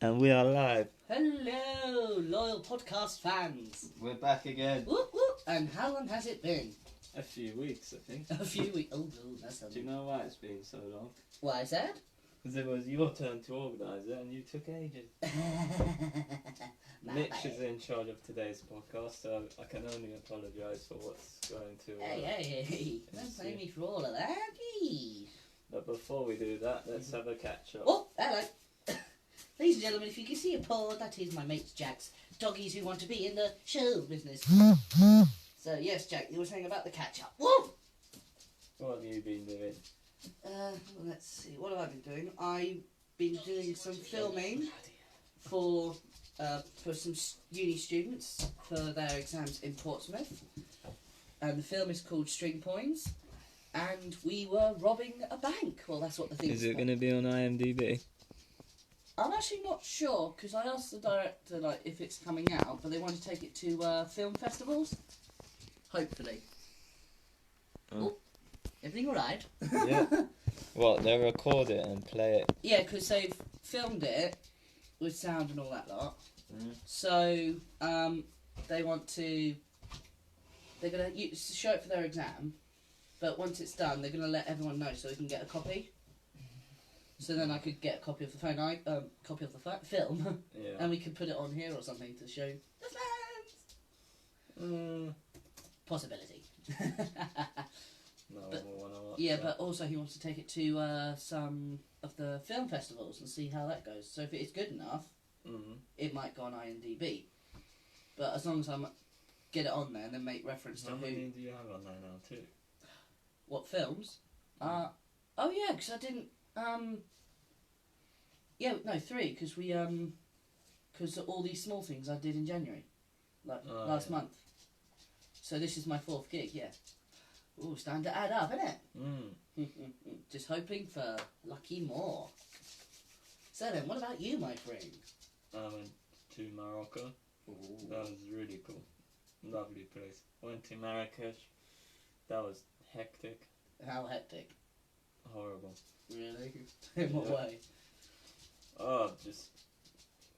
And we are live. Hello, loyal podcast fans. We're back again. Whoop, whoop. And how long has it been? A few weeks, I think. A few weeks. Oh, that's Do you know why it's been so long? Why is that? Because it was your turn to organise it and you took ages. Mitch is in charge of today's podcast, so I can only apologise for what's going to... Hey, don't blame me for all of that. Gee. But before we do that, let's have a catch-up. Oh, hello. Ladies and gentlemen, if you can see a paw, that is my mate Jack's doggies who want to be in the show business. So, yes, Jack, you were saying about the catch-up. Whoa! What have you been doing? Well, let's see. What have I been doing? I've been doing some filming for some uni students for their exams in Portsmouth. And the film is called String Points. And we were robbing a bank. Well, that's what the thing is. Is it going to be on IMDb? I'm actually not sure, because I asked the director if it's coming out, but they want to take it to film festivals. Hopefully. Oh, everything alright? Yeah. Well, they'll record it and play it. Yeah, because they've filmed it with sound and all that lot. So, they want to... They're going to show it for their exam, but once it's done, they're going to let everyone know so they can get a copy. So then I could get a copy of the film, Yeah. and we could put it on here or something to show the fans. Possibility. No, But, one wanna watch yeah, that. but also he wants to take it to some of the film festivals and see how that goes. So if it is good enough, it might go on IMDb. But as long as I get it on there and then make reference to How who... many do you have on there now, too? What films? Oh yeah, because I didn't... Yeah, no, 3, because we, because all these small things I did in January, last month. So this is my 4th gig, yeah. Ooh, it's starting to add up, isn't it? Just hoping for lucky more. So then, what about you, my friend? I went to Morocco. Ooh. That was really cool. Lovely place. Went to Marrakesh. That was hectic. How hectic. Horrible. Really? In what way? Oh, just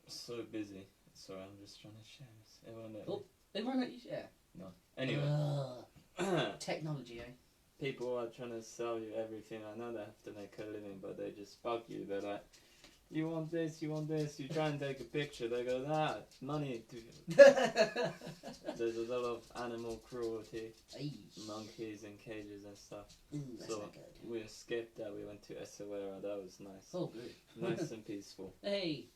so busy. Sorry, I'm just trying to share this. It won't let me. They won't let you share. No. Anyway. Technology, eh? People are trying to sell you everything. I know they have to make a living, but they just bug you. They're like, you want this, you want this. You try and take a picture. They go, money. There's a lot of animal cruelty. Monkeys in cages and stuff. Ooh, that's so not good. we skipped that. We went to Essaouira. That was nice. Oh, good. Nice and peaceful. Hey.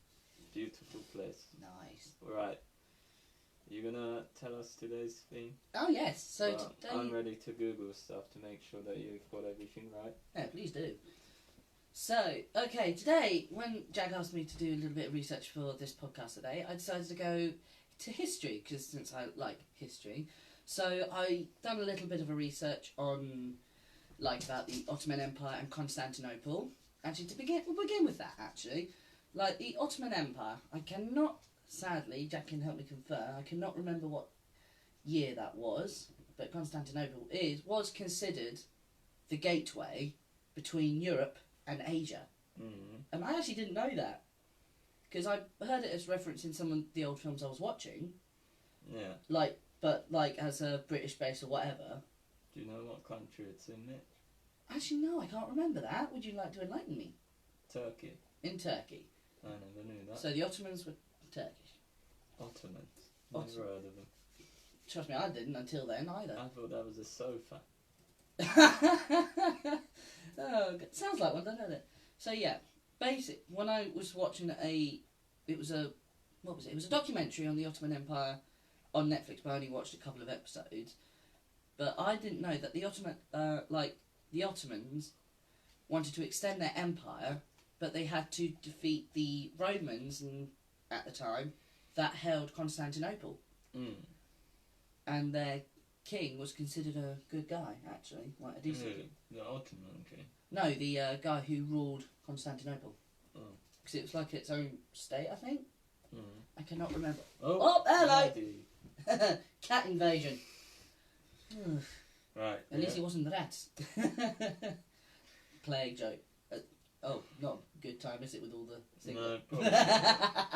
Beautiful place. Nice. Right. You gonna tell us today's theme? Oh, yes. So Well, today... I'm ready to Google stuff to make sure that you've got everything right. Yeah, please do. So, okay, today, when Jack asked me to do a little bit of research for this podcast today, I decided to go to history, because since I like history. So I done a little bit of a research on, about the Ottoman Empire and Constantinople. Actually, we'll begin with that, actually. The Ottoman Empire, I cannot, sadly, Jack can help me confirm, I cannot remember what year that was, but Constantinople was considered the gateway between Europe and Asia. And I actually didn't know that, because I heard it as referenced in some of the old films I was watching. Yeah. But as a British base or whatever. Do you know what country it's in, Mitch? Actually, no, I can't remember that. Would you like to enlighten me? Turkey. In Turkey. I never knew that. So the Ottomans were Turkish. Ottomans. Never heard of them. Trust me, I didn't until then either. I thought that was a sofa. Oh, sounds like one, doesn't it? So yeah, when I was watching it was a documentary on the Ottoman Empire on Netflix, but I only watched a couple of episodes. But I didn't know that the Ottomans wanted to extend their empire, but they had to defeat the Romans at the time that held Constantinople. And their king was considered a good guy, actually, a decent king. The Ottoman king? No, the guy who ruled Constantinople. Because it was like its own state, I think. I cannot remember. Oh, hello! Cat invasion. Right. At least it wasn't the rats. Plague joke. Oh, not a good time, is it, with all the things? No, probably not.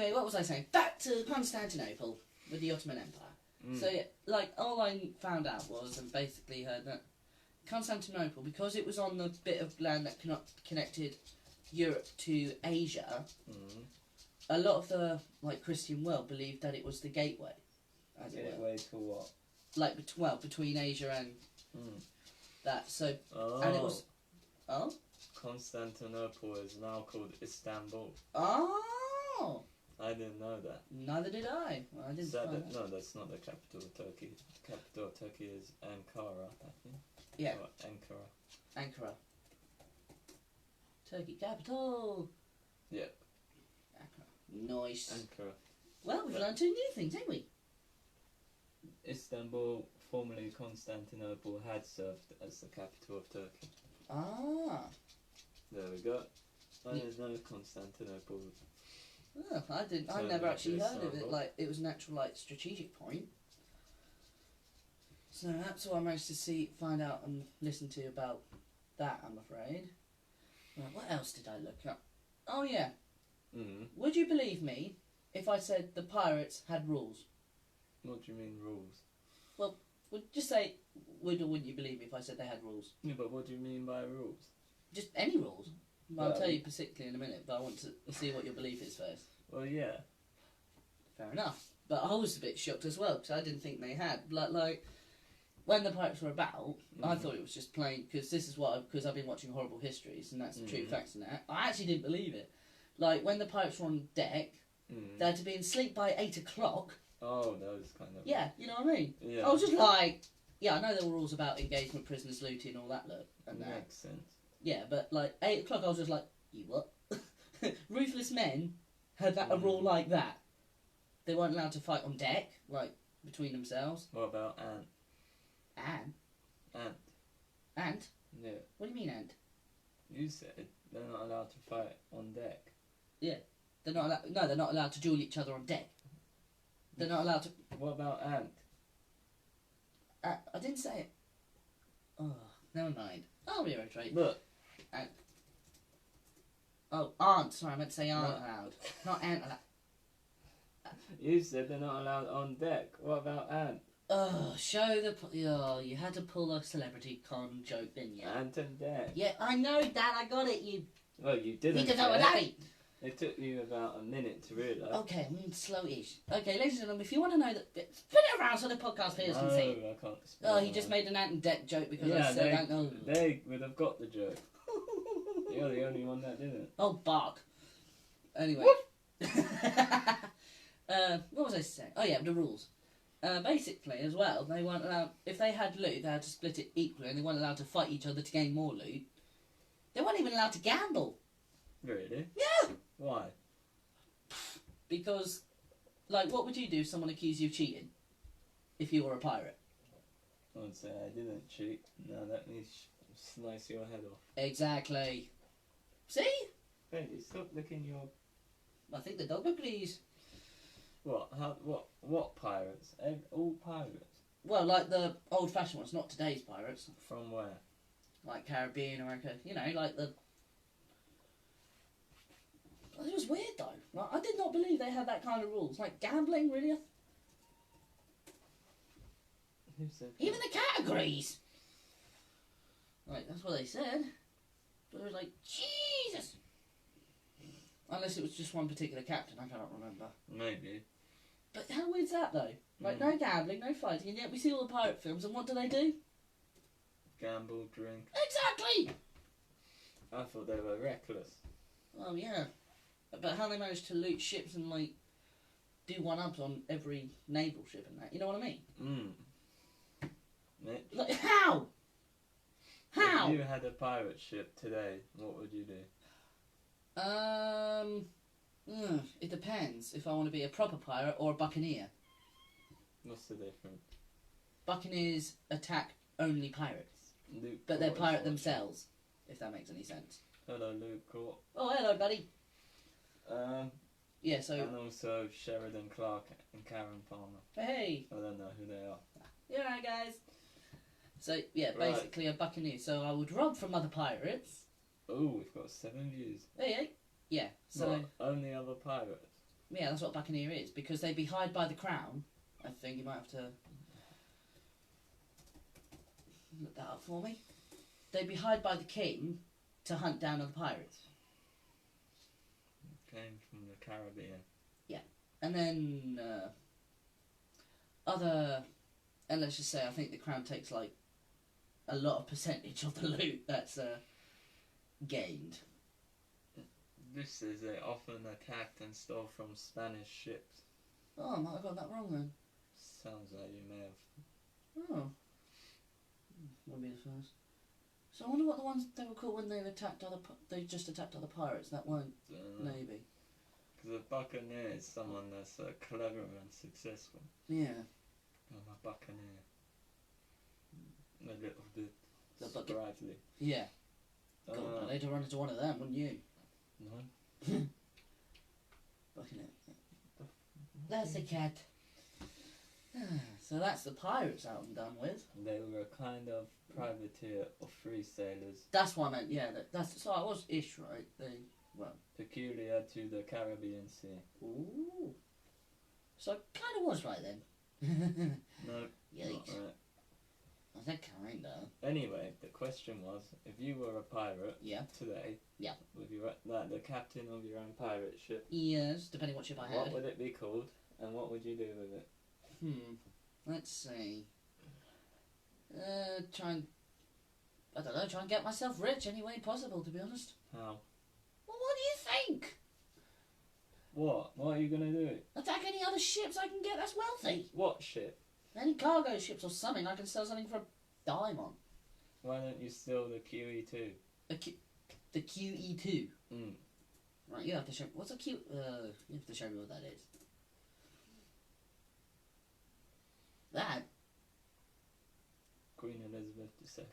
anyway, what was I saying? Back to Constantinople with the Ottoman Empire. So, yeah, like, all I found out was, and basically heard that Constantinople, because it was on the bit of land that connected Europe to Asia, a lot of the like Christian world believed that it was the gateway. As it were. Gateway to what? Like, between Asia and that. So, and it was. Oh? Constantinople is now called Istanbul. Oh! I didn't know that. Neither did I. Well, I didn't find that. No, that's not the capital of Turkey. The capital of Turkey is Ankara, I think. Yeah. Or Ankara. Ankara. Turkey capital. Yep. Ankara. Nice. Ankara. Well, we've learned 2 new things, haven't we? Istanbul, formerly Constantinople, had served as the capital of Turkey. Ah. There we go. I didn't know Constantinople. Oh, I never actually heard of it. Like, it was an actual, like, strategic point. So that's all I managed to find out and listen to about that, I'm afraid. Right, what else did I look up? Oh, yeah. Would you believe me if I said the pirates had rules? What do you mean, rules? Well, just say, would or wouldn't you believe me if I said they had rules? Yeah, but what do you mean by rules? Just any rules. I'll tell you particularly in a minute, but I want to see what your belief is first. Well, yeah. Fair enough. But I was a bit shocked as well, because I didn't think they had. Like when the pirates were about, I thought it was just plain, because I've been watching Horrible Histories, and that's the true facts in that. I actually didn't believe it. Like, when the pirates were on deck, they had to be asleep by 8 o'clock. Oh, those kind of... Yeah, you know what I mean? Yeah. I was just like, yeah, I know there were rules about engagement, prisoners, looting, all that look. And that. Makes sense. Yeah, but like 8 o'clock, I was just like, you what? Ruthless men had a rule like that. They weren't allowed to fight on deck, like between themselves. What about ant? Ant? Ant. Ant? Yeah. What do you mean ant? You said they're not allowed to fight on deck. Yeah. They're not allowed. No, they're not allowed to duel each other on deck. They're not allowed to. What about ant? I didn't say it. Oh, never mind. I'll reiterate. Look. Ant. Oh, aunt. Sorry, I meant to say aunt allowed. Not ant allowed. You said they're not allowed on deck. What about ant? Oh, you had to pull a celebrity con joke, didn't you? Ant and deck. Yeah, I know, Dad. I got it. You. Well, you didn't. You did that with Daddy. It took you about a minute to realise. Okay, slow-ish. Okay, ladies and gentlemen, if you want to know that, spin it around so the podcast viewers can see. No, I can't. Oh, he just made an ant and deck joke because I said ant. Oh. They would have got the joke. You're the only one that didn't. Oh, bark. Anyway. What was I saying? Oh yeah, the rules. Basically, as well, they weren't allowed. If they had loot, they had to split it equally, and they weren't allowed to fight each other to gain more loot. They weren't even allowed to gamble. Really? Yeah. Why? Because, like, what would you do if someone accused you of cheating? If you were a pirate? I would say I didn't cheat. Now let me slice your head off. Exactly. See? Baby, stop licking your... I think the dog agrees. What? What pirates? All pirates? Well, like the old-fashioned ones, not today's pirates. From where? Like Caribbean, America. You know, like the... It was weird, though. Like, I did not believe they had that kind of rules. Like, gambling, really? Who said that? Even the cat agrees! Like, that's what they said. But it was like, Jesus! Unless it was just one particular captain, I cannot remember. Maybe. But how weird's that, though? Like, no gambling, no fighting, and yet we see all the pirate films, and what do? Gamble, drink. Exactly! I thought they were reckless. Oh, yeah. But how they managed to loot ships and, like, do one-ups on every naval ship and that, you know what I mean? Mitch? Like, how? How? If you had a pirate ship today, what would you do? It depends if I want to be a proper pirate or a buccaneer. What's the difference? Buccaneers attack only pirates, Luke but they're Court is pirate watching. themselves, if that makes any sense. Hello, Luke Court. Oh, hello, buddy. And So... also Sheridan Clark and Karen Palmer. Hey! I don't know who they are. You're right, guys. So, yeah, basically a buccaneer. So I would rob from other pirates. Oh, we've got 7 views. Hey. Yeah, so... What, only other pirates? Yeah, that's what a buccaneer is, because they'd be hired by the crown. I think you might have to look that up for me. They'd be hired by the king to hunt down other pirates. Came from the Caribbean. And then and let's just say I think the crown takes like a lot of percentage of the loot that's gained. This is they often attacked and stole from Spanish ships. Oh, I might have got that wrong then. Sounds like you may have. Oh. Won't be the first. So I wonder what the ones they were called when they attacked they just attacked other pirates. That weren't Navy. Because a buccaneer is someone that's clever and successful. Yeah. I'm a buccaneer. A little bit The sprightly. Yeah. God, I'd run into one of them, wouldn't you? No. Buccaneer. That's a cat. So that's the pirates out and done with. They were a kind of privateer or free sailors. That's what I meant. Yeah, that's so I was ish right. Peculiar to the Caribbean Sea. Ooh. So I kind of was right then. No, Yikes. not right. I said kinda. Anyway, the question was, if you were a pirate today, Yeah. with your the captain of your own pirate ship, Yes, depending what ship I had. what would it be called, and what would you do with it? Let's see. Try and get myself rich any way possible, to be honest. How? Well, what do you think? What? What are you gonna do? Attack any other ships I can get that's wealthy. What ship? Any cargo ships or something I can sell something for a dime on. Why don't you steal the QE2? The QE2. Mm. Right, you have to show. What's a Q? You have to show me what that is. That. Queen Elizabeth II.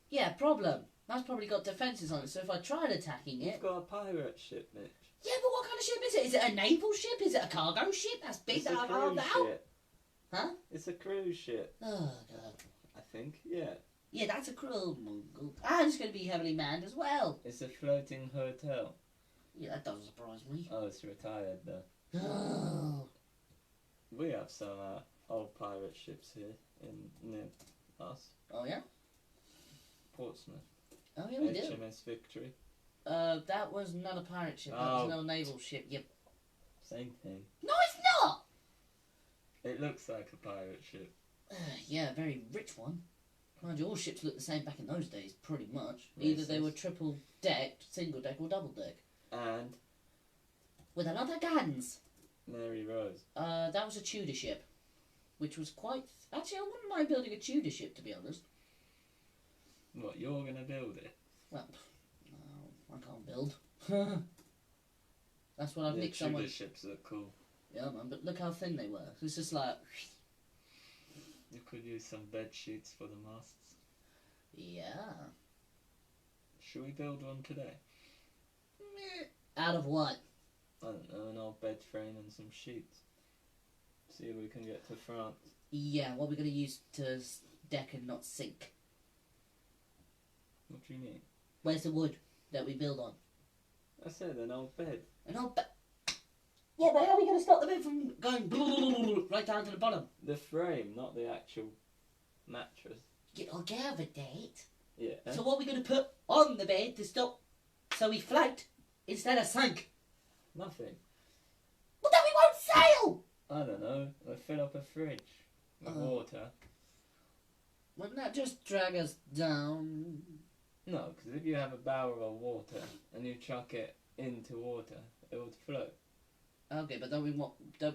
Yeah, problem. That's probably got defences on it, so if I tried attacking it... You've got a pirate ship, Mitch. Yeah, but what kind of ship is it? Is it a naval ship? Is it a cargo ship? That's big. It's a cruise ship. Huh? It's a cruise ship. Oh, God. I think, yeah. Yeah, that's a cruel Mongol. And it's going to be heavily manned as well. It's a floating hotel. Yeah, that doesn't surprise me. Oh, it's retired though. Oh. We have some old pirate ships here near us. Oh, yeah? Portsmouth. Oh, yeah, we do. HMS Victory. That was not a pirate ship. That was no naval ship. Yep. Same thing. No, it's not! It looks like a pirate ship. Yeah, a very rich one. Mind you, all ships looked the same back in those days, pretty much. Racist. Either they were triple-decked, single-deck, or double-deck. And With a lot of guns. Mary Rose. That was a Tudor ship. Which was quite... Actually, I wouldn't mind building a Tudor ship, to be honest. What, you're going to build it? Well, no, I can't build. That's what I've nicked Tudor someone... ships look cool. Yeah, man, but look how thin they were. It's just like... You could use some bed sheets for the masts. Yeah. Should we build one today? Out of what? I don't know, an old bed frame and some sheets. See if we can get to France. Yeah, what we're going to use to deck and not sink. What do you mean? Where's the wood that we build on? I said an old bed. An old bed. Yeah, but how are we going to stop the bed from going right down to the bottom? The frame, not the actual mattress. I'll get with that. Yeah. So what are we going to put on the bed to stop so we float instead of sink? Nothing. Well, then we won't sail! I don't know. We'll fill up a fridge with water. Wouldn't that just drag us down? No, because if you have a barrel of water and you chuck it into water, it would float. Okay, but don't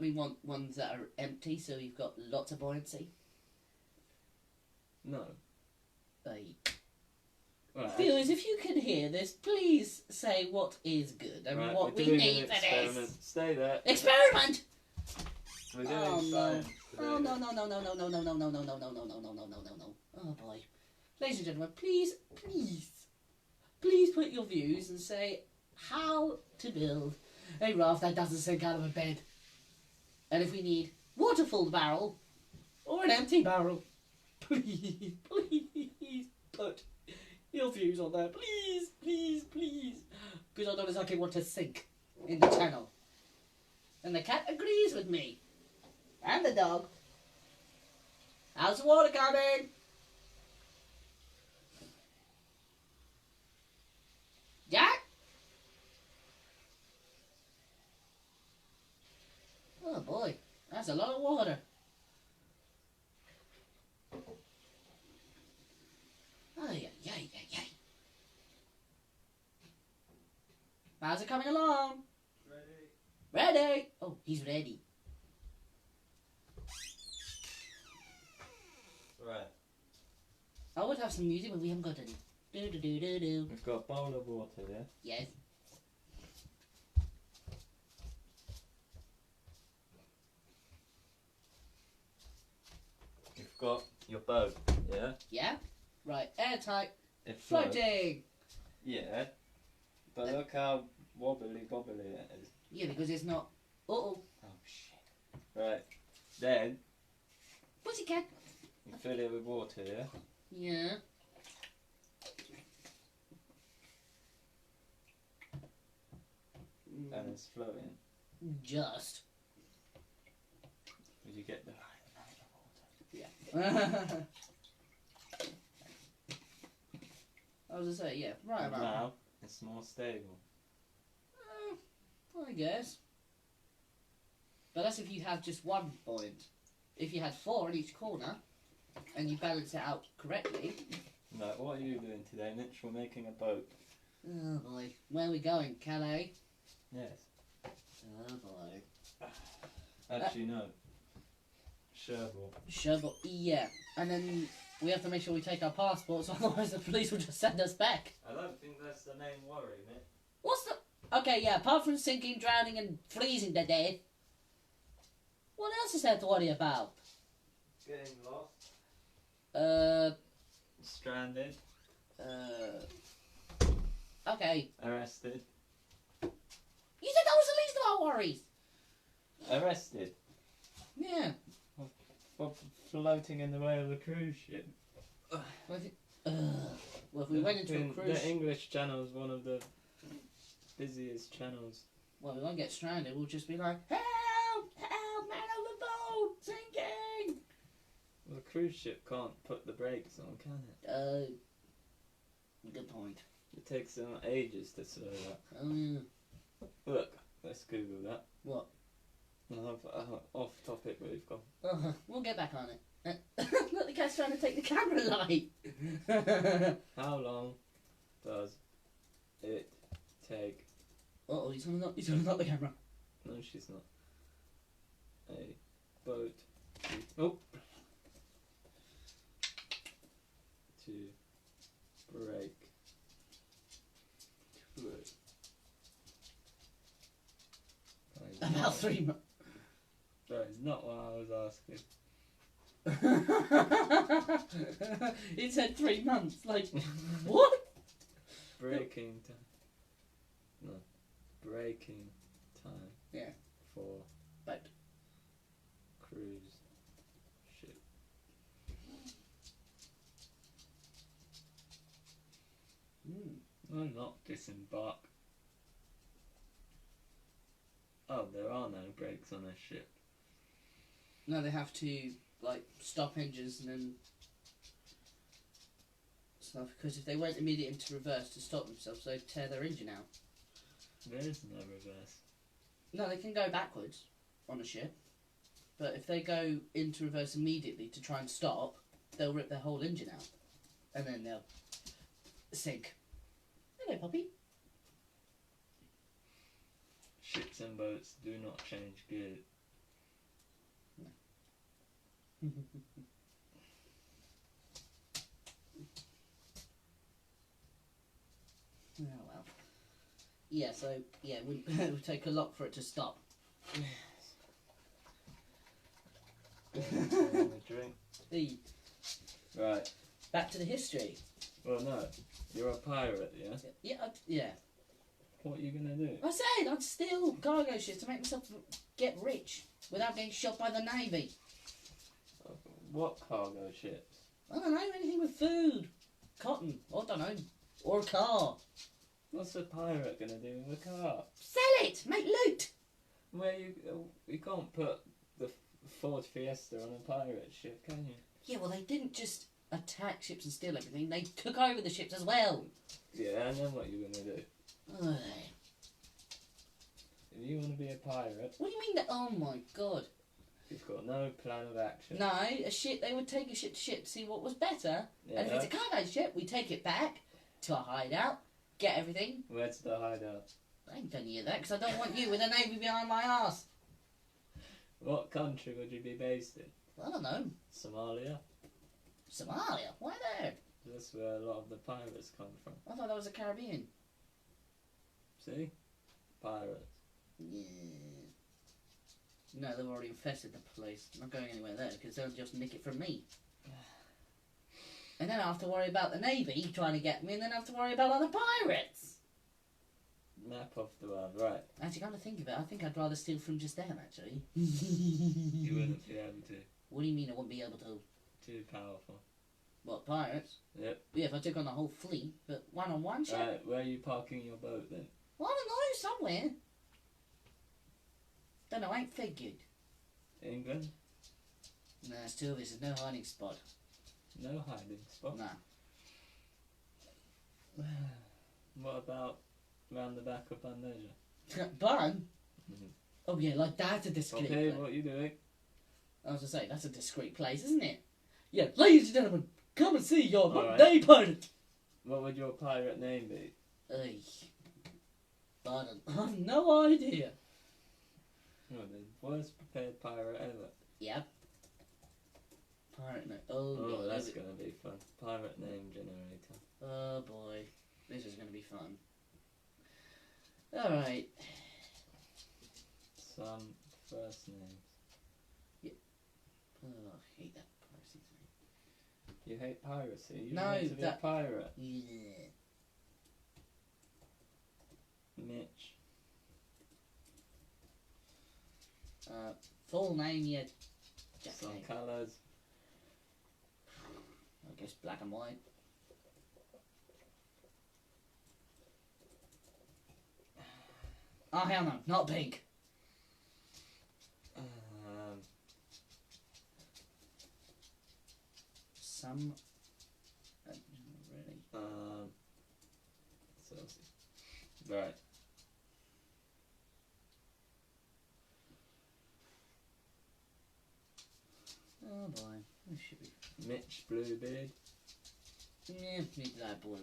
we want ones that are empty so we've got lots of buoyancy? No. Right, Viewers, if you can hear this, please say what is good and right, what we're we doing need an for experiment. this. Stay there. Experiment! We're doing Oh no. science Oh today. no. Oh boy. Ladies and gentlemen, please put your views and say how to build a raft that doesn't sink out of a bed. And if we need water-filled barrel or an empty barrel, please put your views on there. Please. Because I don't exactly want to sink in the channel. And the cat agrees with me. And the dog. How's the water coming? Jack? Oh boy, that's a lot of water. Oh, yeah. How's it coming along? Ready? Oh, he's ready. Right. I would have some music, but we haven't got any. Do. We've got a bowl of water there. Yes. You've got your boat, yeah? Yeah? Right, airtight, It floats. floating! Yeah. But look how wobbly it is. Yeah, because it's not... Uh-oh. Oh shit. Right. Then Pussycat! you fill it with water, yeah? Yeah. And it's floating. Just. You get the right amount of water. Yeah. I was gonna say, yeah, right And about now it's more stable. I guess. But that's if you have just one point. If you had 4 in each corner, and you balance it out correctly... No, what are you doing today, Mitch? We're making a boat. Oh boy. Where are we going? Calais? Yes. Oh boy. Actually, no. Cherbourg. Cherbourg, yeah. And then we have to make sure we take our passports, otherwise the police will just send us back. I don't think that's the main worry, Mitch. What's the... Okay, yeah, apart from sinking, drowning and freezing to death, what else is there to worry about? Getting lost. Stranded. Okay. Arrested. You said that was the least of our worries! Arrested. Yeah. For floating in the way of a cruise ship. Well, if we went into a cruise... The English Channel is one of the busiest channels. Well, we won't get stranded, we'll just be like, help! Help! Man on the boat! Sinking! Well, a cruise ship can't put the brakes on, can it? Good point. It takes them ages to slow up. Oh, yeah. Look, let's Google that. What? Off topic, we've gone. We'll get back on it. Look, the cat's trying to take the camera light. How long does it take? Uh-oh, he's gonna knock the camera. No, she's not. A boat to break. About 3 months. That is not what I was asking. It said 3 months. Like, what? Breaking time. No. Breaking time. Yeah. For boat. Cruise ship. No, not disembark. Oh, there are no brakes on a ship. No, they have to, like, stop engines and then stuff, because if they went immediately into reverse to stop themselves, they'd tear their engine out. There is no reverse. No, they can go backwards on a ship, but if they go into reverse immediately to try and stop, they'll rip their whole engine out, and then they'll sink. Hello, puppy. Ships and boats do not change gears. Oh well. Yeah, so, yeah, we would take a lot for it to stop. Drink. Hey. Right. Back to the history. Well, no. You're a pirate, yeah? Yeah. What are you gonna do? I said I'd steal cargo ships to make myself get rich without getting shot by the Navy. What cargo ships? I don't know, anything with food, cotton, I don't know, or a car. What's a pirate gonna do with a car? Sell it! Make loot! Where you can't put the Ford Fiesta on a pirate ship, can you? Yeah, well, they didn't just attack ships and steal everything. They took over the ships as well. Yeah, and then what you gonna do? Ugh. If you want to be a pirate, What do you mean that? Oh my god. you've got no plan of action. No, a ship. They would take a ship to ship to see what was better. Yeah. And if it's a cargo ship, we take it back to our hideout, get everything. Where's the hideout? I ain't done any of that because I don't want you with a navy behind my ass. What country would you be based in? I don't know. Somalia? Somalia? Why there? That's where a lot of the pirates come from. I thought that was the Caribbean. See? Pirates. Yeah. No, they've already infested the place. I'm not going anywhere there because they'll just nick it from me. And then I have to worry about the navy trying to get me, and then I have to worry about other pirates. Map of the world, right. Actually, come to think of it, I think I'd rather steal from just them, actually. You wouldn't be able to. What do you mean I wouldn't be able to? Too powerful. What, pirates? Yep. Yeah, if I took on the whole fleet, but one-on-one ship? Right, where are you parking your boat then? Well, I don't know, somewhere. Don't know, ain't figured. England? Nah, still, this is no hiding spot. No hiding spot. Nah. What about round the back of Bandeja? Bun? Mhm. Oh yeah, like that's a discreet Okay, place. what are you doing? I was to say, that's a discreet place, isn't it? Yeah, ladies and gentlemen, come and see your Alright. day pirate! What would your pirate name be? Ay. Pardon. I have no idea. Oh, the worst prepared pirate ever. Yep. Pirate name. Oh, Oh, yeah, that's gonna be fun. Pirate name generator. Oh boy. This is gonna be fun. Alright. Some first names. Oh, I hate that piracy thing. You hate piracy? You No, want to be a that- pirate. Yeah. Mitch. Full name, yeah. Jack Some name. colours. I guess black and white. Oh hell no, not pink. Some. Really. So, right. Oh boy, this should be. Mitch Bluebeard. Yeah, need that blue.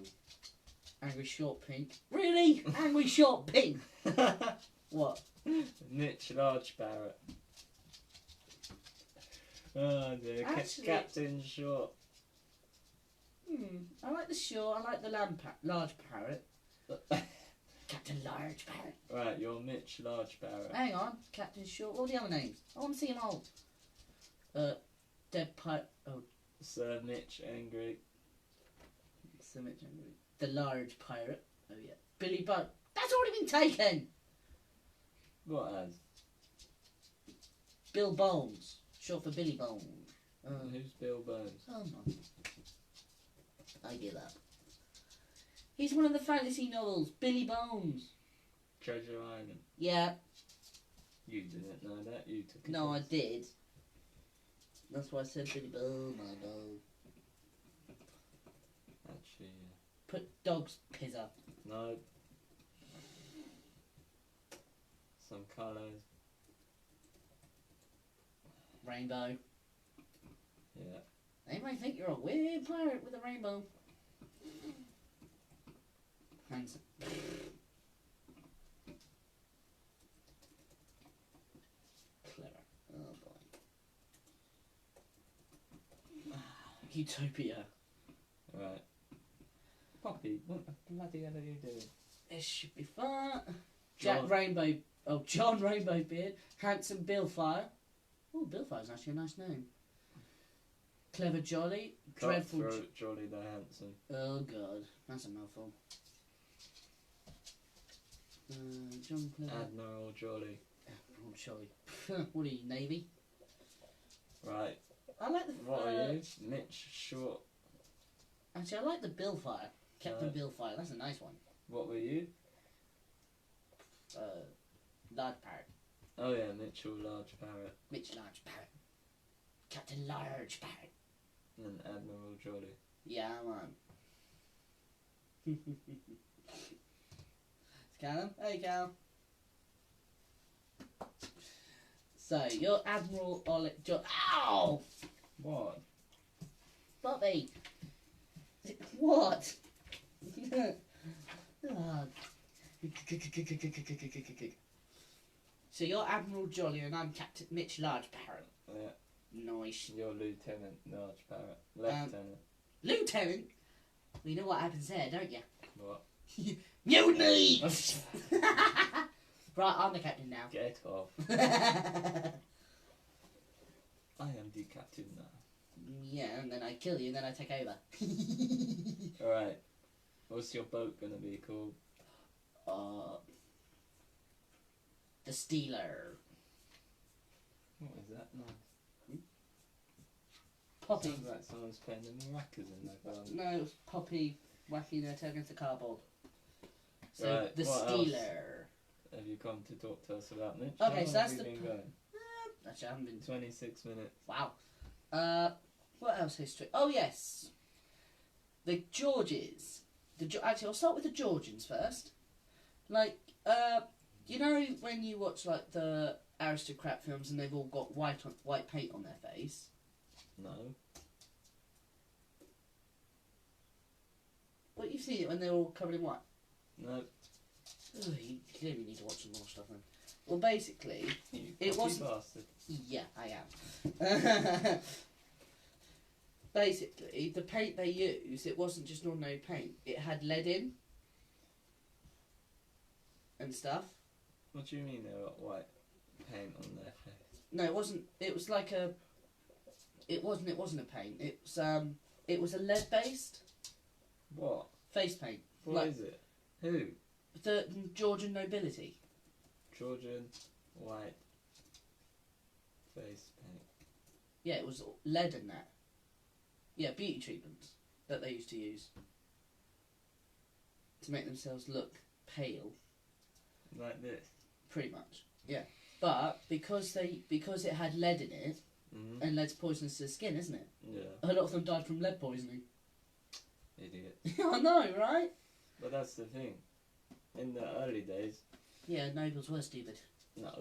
Angry short pink. Really? Angry short pink. What? Mitch Large Parrot. Oh dear. Actually- Captain Short. I like the short. I like the large parrot. Captain Large Parrot. Right, you're Mitch Large Parrot. Hang on, Captain Short. What are the other names? I want to see them all. Dead Pirate. Oh, Sir Mitch Angry. so much angry. The Large Pirate. Oh yeah. Billy Bun. That's already been taken. What as? Bill Bones. Short for Billy Bones. Who's Bill Bones? Oh no. I give up. He's one of the fantasy novels. Billy Bones. Treasure Island. Yeah. You didn't know that. You took it. No, I did. That's why I said Billy Bones. My dog. Actually, Put dog's piss up. no. Some colours. Rainbow. Yeah. They might think you're a weird pirate with a rainbow. Handsome. Clever. Oh boy. Utopia. Right. Poppy, what the bloody hell are you doing? This should be fun. John. Jack Rainbow. Oh, John Rainbow Beard. Handsome Billfire. Oh, Billfire's actually a nice name. Clever Jolly. Dreadful. Cutthroat Jolly the Handsome. Oh god, that's a mouthful. John Clever. Admiral Jolly. Oh, Jolly. What are you, Navy? Right. I like the. What are you? Mitch Short. Actually, I like the Billfire. Captain Right. Billfire. That's a nice one. What were you? Large parrot. Oh yeah, Mitchell Large Parrot. Mitch Large Parrot. Captain Large Parrot. And Admiral Jolly. Yeah, man. Callum? Hey, Callum. So, you're Admiral Ow! What? Bobby! What? Oh. So you're Admiral Jolly and I'm Captain Mitch Large Parrot. Yeah. Nice. You're Lieutenant Large Parrot. Lieutenant. Lieutenant? Well, you know what happens there, don't you? What? Mutiny! Right, I'm the captain now. Get off. I am the captain now. Yeah, and then I kill you and then I take over. Alright. What's your boat gonna be called? The Stealer. What is that now? Poppy. Sounds like someone's playing the maracas in that garden. No, it was Poppy whacking her tail against the cardboard. So, Right, the what Stealer. Have you come to talk to us about Mitch? Okay, How long so that's have the you been going? Actually, I haven't been. 26 minutes. Wow. What else history? Oh, yes. The Georges. Actually, I'll start with the Georgians first. Like, you know when you watch, like, the aristocrat films and they've all got white paint on their face? No. Well, you've seen it when they're all covered in white? No. Ugh, you clearly need to watch some more stuff then. Well, basically, You it cocky wasn't... bastard. Yeah, I am. Basically, the paint they used, it wasn't just ordinary paint. It had lead in and stuff. What do you mean they got white paint on their face? No, it wasn't. It was like a. It wasn't a paint. It was a lead based What? face paint. What is it? Who? The Georgian nobility. Georgian white face paint. Yeah, it was lead in that. Yeah, beauty treatments that they used to use to make themselves look pale. Like this? Pretty much, yeah. But because it had lead in it, and lead's poisonous to the skin, isn't it? Yeah. A lot of them died from lead poisoning. Idiot. I know, right? But that's the thing. In the early days... Yeah, nobles were stupid. No.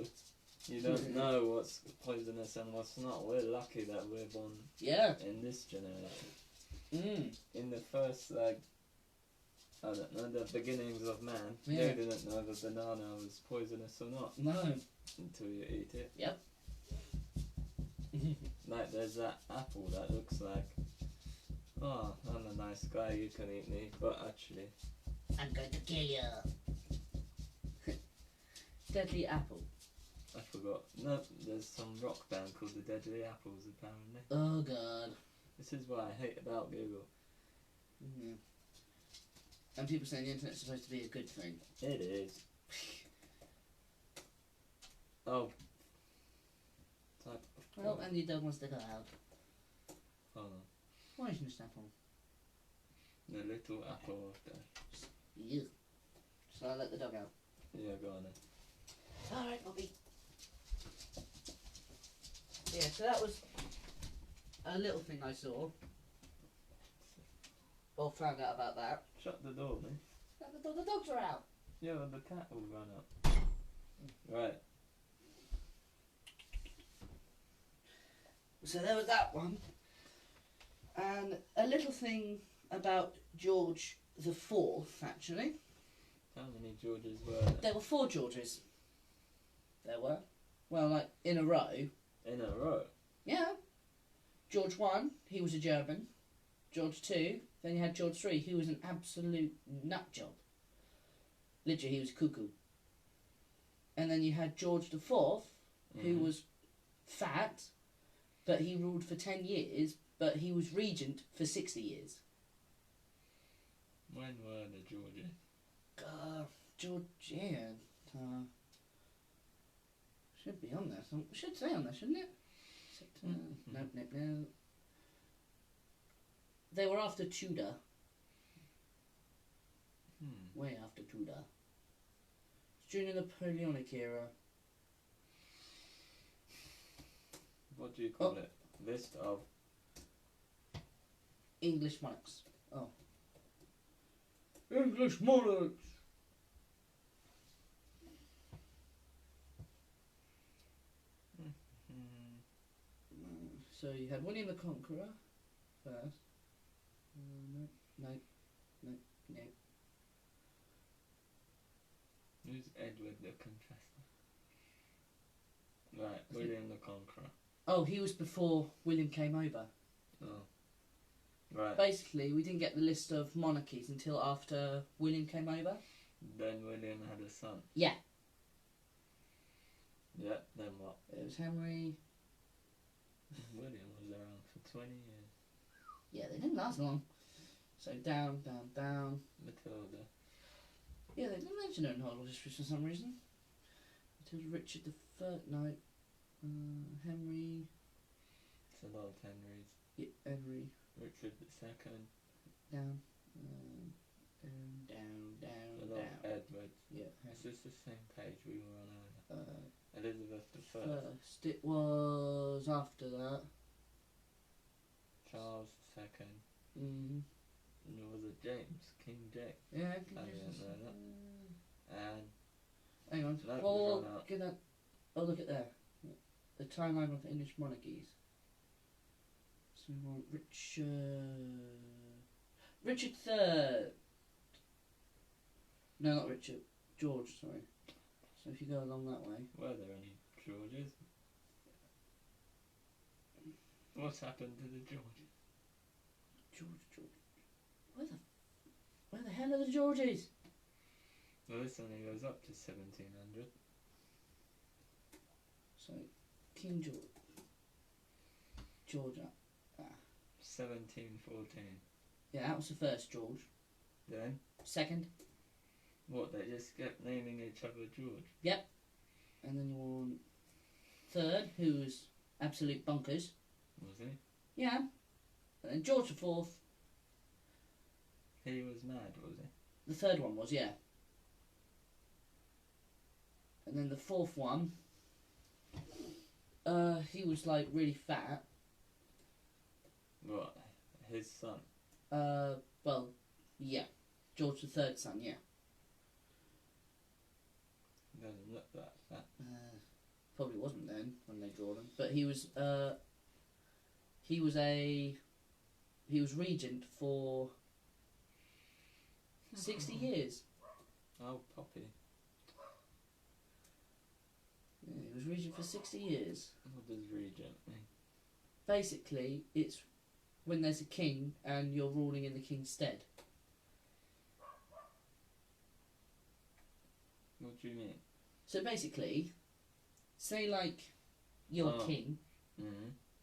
You don't know what's poisonous and what's not. We're lucky that we're born in this generation. In the first, I don't know, the beginnings of man, they didn't know the banana was poisonous or not. No. Until you eat it. Yep. Like, there's that apple that looks like, oh, I'm a nice guy, you can eat me, but actually... I'm going to kill you. Deadly apple. I forgot. No, there's some rock band called the Deadly Apples, apparently. Oh, God. This is what I hate about Google. Yeah. And people say the internet's supposed to be a good thing. It is. Oh. Type of Well, and your dog wants to go out. Hold on. Why isn't this apple? The little apple of death. Yeah. Shall I let the dog out? Yeah, go on then. Alright, Bobby. Yeah, so that was a little thing I saw. Or found out about that. Shut the door, man. The dogs are out. Yeah, well, the cat will run up. Right. So there was that one. And a little thing about George the Fourth, actually. How many Georges were there? There were 4 Georges. There were. Well, like, in a row. In a row? Yeah. George 1, he was a German. George 2, then you had George 3, who was an absolute nut job. Literally, he was cuckoo. And then you had George the Fourth, who was fat, but he ruled for 10 years, but he was regent for 60 years. When were the Georges? George, yeah. Should be on there. Should say on there, shouldn't it? No. They were after Tudor. way after Tudor. It's during the Napoleonic era. What do you call it? List of English monarchs. Oh. English monarchs! So you had William the Conqueror first. No. Who's Edward the Confessor? Right, William the Conqueror. Oh, he was before William came over. Oh. Right. Basically, we didn't get the list of monarchies until after William came over. Then William had a son. Yeah. Yeah, then what? It was Henry. William was around for 20 years. Yeah, they didn't last long. So down. Matilda. Yeah, they didn't mention her in Horrible History for some reason. Matilda, Richard the Third, no. Henry. It's a lot of Henrys. Yeah, Henry. Richard the Second. Down. A lot of Edwards. Yeah. Is this the same page we were on earlier? Elizabeth the First. First. It was after that. Charles the Second. Mm-hmm. And there was a James, King James. Yeah, I didn't know that. And hang on. no, Oh, get that. Oh, look at there. The timeline of the English monarchies. So we want Richard III. No, not Richard. George, sorry. So if you go along that way. were there any Georges? What's happened to the Georges? George. Where the hell are the Georges? Well, this only goes up to 1700. So, King George. Georgia. 1714. Yeah, that was the first George. Then? Second. What, they just kept naming each other George? Yep. And then you want third, who was absolute bonkers. Was he? Yeah. And then George IV. He was mad, was he? The third one was, yeah. And then the fourth one, he was like really fat. What? His son? Well, yeah. George III's son, yeah. Doesn't look that fat. Probably wasn't then when they drew him, but he was regent for 60 years. Oh, Poppy. Yeah, he was regent for 60 years. What does regent mean? Basically, it's when there's a king and you're ruling in the king's stead. What do you mean? So basically, say like you're king,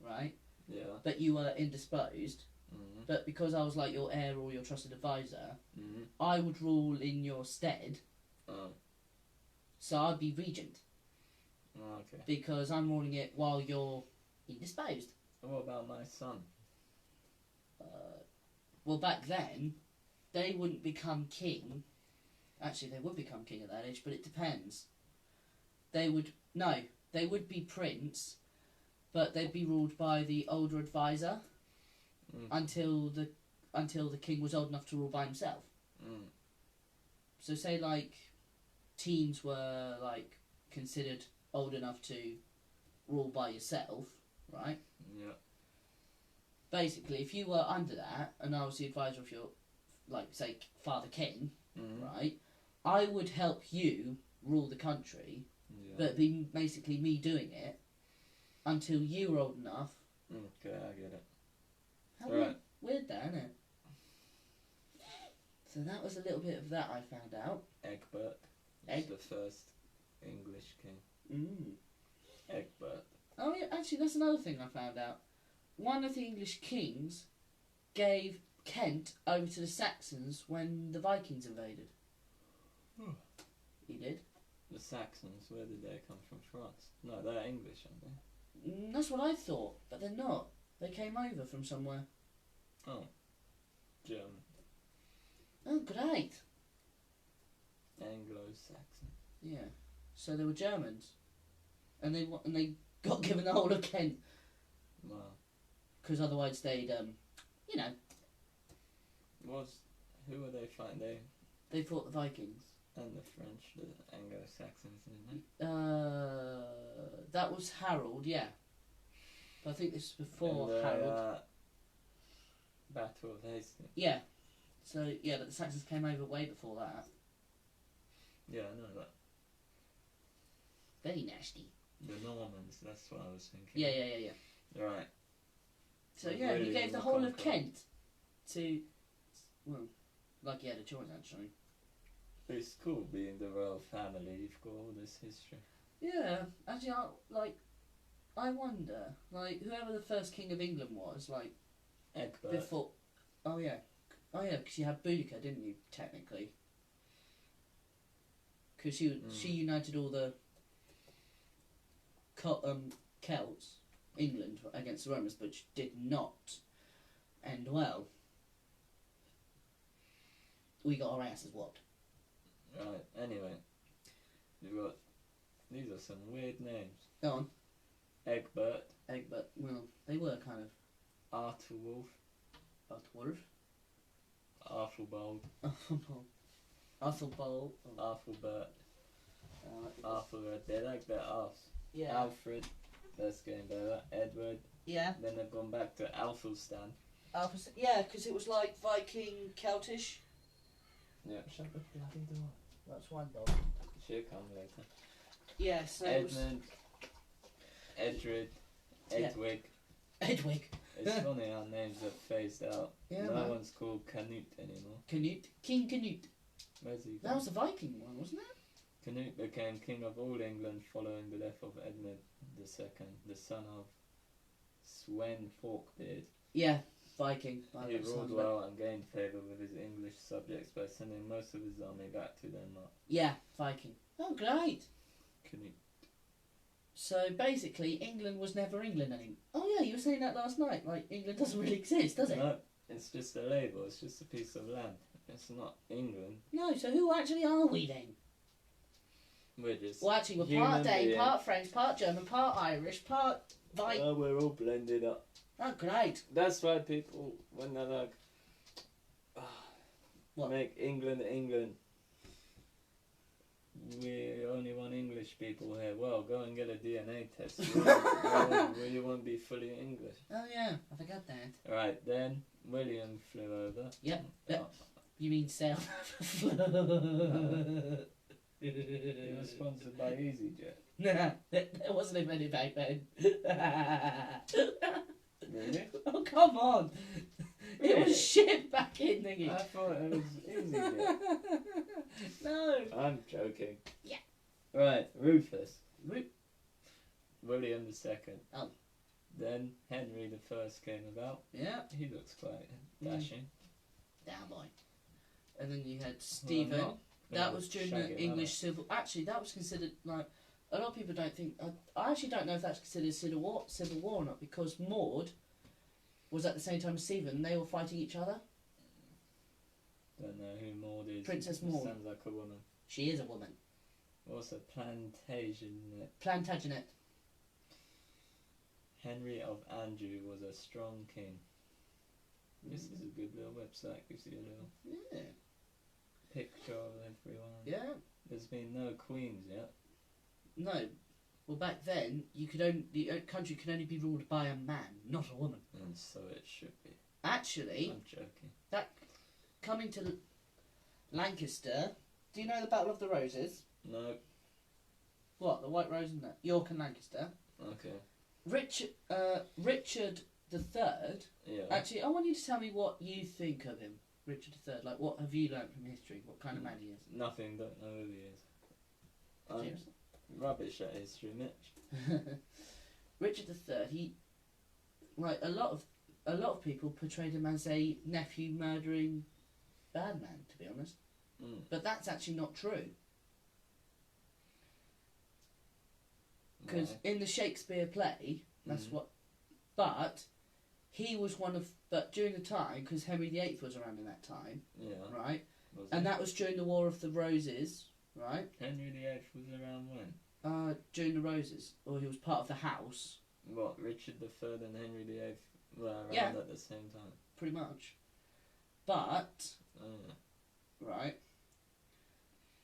right? Yeah. But you were indisposed. Mm-hmm. But because I was like your heir or your trusted advisor, Mm-hmm. I would rule in your stead. Oh. So I'd be regent. Oh, okay. Because I'm ruling it while you're indisposed. What about my son? Well, back then, they wouldn't become king. Actually, they would become king at that age, but it depends. They would be prince, but they'd be ruled by the older advisor until the king was old enough to rule by himself. Mm. So say like teens were like considered old enough to rule by yourself, right? Yeah. Basically, if you were under that, and I was the advisor of your, like, say, Father King, right, I would help you rule the country, but it'd be basically me doing it until you were old enough. Okay, I get it. How weird that, isn't it? So that was a little bit of that I found out. Egbert was the first English king. Egbert. Oh, yeah, actually, that's another thing I found out. One of the English kings gave Kent over to the Saxons when the Vikings invaded. He did. The Saxons, where did they come from? France? No, they're English, aren't they? That's what I thought, but they're not. They came over from somewhere. Oh. German. Oh, great. Anglo-Saxon. Yeah. So they were Germans, and they got given the whole of Kent. Wow. Because otherwise they'd, you know. Who were they fighting? They fought the Vikings. And the French, the Anglo-Saxons, didn't they? That was Harold, yeah. But I think this was before Harold. Battle of Hastings. Yeah. So, yeah, but the Saxons came over way before that. Yeah, I know that. Very nasty. The Normans, that's what I was thinking. Yeah. Right. So, yeah, he gave the whole of Kent to, well, like he had a choice, actually. It's cool being the royal family, you've got all this history. Yeah, actually, I wonder, like, whoever the first king of England was, like, Egbert. Before. Oh, yeah, because you had Boudica, didn't you, technically? Because she united all the Celts, England, against the Romans, but did not end well. We got our asses whopped. Right, anyway. These are some weird names. Go on. Egbert. Well, they were kind of... Arthurwulf. Arthurbold. Arthurbold. Arthubert. Arthur. They like their arse. Yeah. Alfred. That's getting better. Edward. Yeah. Then they've gone back to Althelstan. Yeah, because it was like Viking, Celtish. Yeah. Shut the bloody door. That's one dog. She'll come later. Yeah, so Edmund. Edred. Edwig. Edwig. It's funny how names are phased out. Yeah, no one's called Canute anymore. Canute. King Canute. Where's he? That was the Viking one, wasn't it? Canute became king of all England following the death of Edmund II, the son of Sweyn Forkbeard. Yeah, Viking. He ruled well and gained favour with his English subjects by sending most of his army back to Denmark. Yeah, Viking. Oh, great. Canute. So basically, England was never England anymore. Oh yeah, you were saying that last night. Like, England doesn't really exist, does it? No, it's just a label. It's just a piece of land. It's not England. No, so who actually are we then? We're just... Well, actually, we're part Dane, part French, part German, part Irish, part Viking. Oh, we're all blended up. Oh, great. That's why people, when they're like, make England England, we only want English people here. Well, go and get a DNA test. You won't be fully English. Oh yeah, I forgot that. Right, then William flew over. Yep. You mean sail? He was sponsored by EasyJet. Nah, there wasn't invented back then. Really? Oh, come on. It was shit back in thingy. I thought it was EasyJet. No. I'm joking. Yeah. Right, Rufus. William II. Oh. Then Henry I came about. Yeah. He looks quite dashing. Down boy. And then you had Stephen. That was during the English Civil... Actually, that was considered, like... A lot of people don't think... I actually don't know if that's considered Civil War or not, because Maud was at the same time as Stephen, and they were fighting each other. Don't know who Maud is. Princess Maud. Sounds like a woman. She is a woman. What's a Plantagenet? Plantagenet. Henry of Anjou was a strong king. This is a good little website. Gives you a little picture of everyone. Yeah. There's been no queens yet. No. Well, back then, the country could only be ruled by a man, not a woman. And so it should be. Actually, I'm joking. That coming to Lancaster. Do you know the Battle of the Roses? No. What, the White Rose and that? York and Lancaster. Okay. Richard III. Yeah. Actually, I want you to tell me what you think of him, Richard III. Like, what have you learnt from history? What kind of man he is? Nothing. Don't know who he is. Rubbish at history, Mitch. Richard III. He, like a lot of people portrayed him as a nephew murdering bad man. To be honest, but that's actually not true. Because in the Shakespeare play, that's what. But he was one of. But during the time, because Henry VIII was around in that time, yeah. right? And that was during the War of the Roses, right? Henry VIII was around when? During the Roses, or he was part of the house. What, Richard III and Henry VIII were around at the same time? Pretty much. But, right,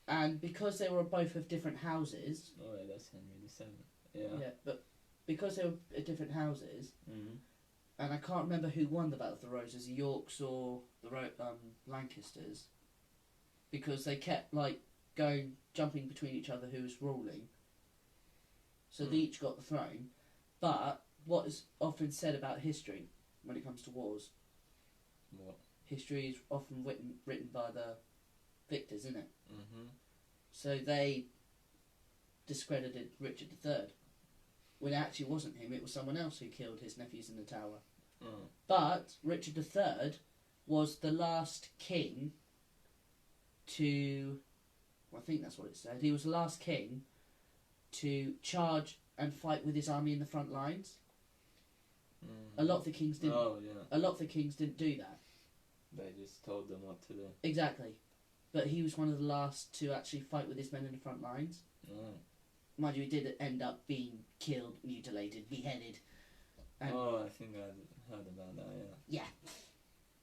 and because they were both of different houses... Oh, yeah, that's Henry VII. Yeah, but because they were at different houses, and I can't remember who won the Battle of the Roses, the Yorks or the Lancasters, because they kept, like, jumping between each other who was ruling. So they each got the throne. But what is often said about history when it comes to wars? What? History is often written by the victors, isn't it? Mm-hmm. So they discredited Richard III. When it actually wasn't him, it was someone else who killed his nephews in the tower. But Richard III was the last king to... Well, I think that's what it said. He was the last king to charge and fight with his army in the front lines. A lot of the kings didn't. Oh, yeah. A lot of the kings didn't do that. They just told them what to do. Exactly. But he was one of the last to actually fight with his men in the front lines. Mind you, he did end up being killed, mutilated, beheaded. I think I heard about that, yeah.